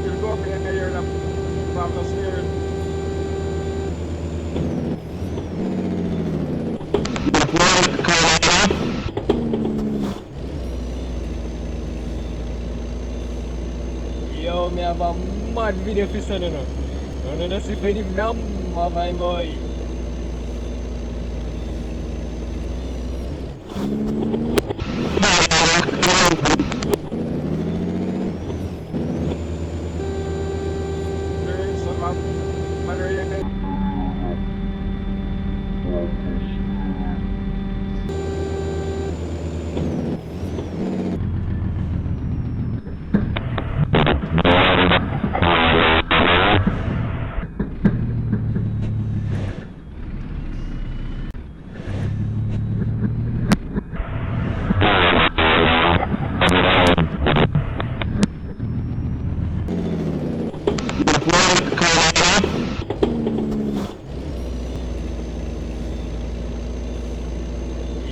you're going here and I'm not scared. Yo, minha avó, mad video funcionando. Eu não sei se foi de não, mas vai embora.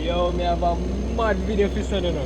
Yo, minha avó, mad video funcionando.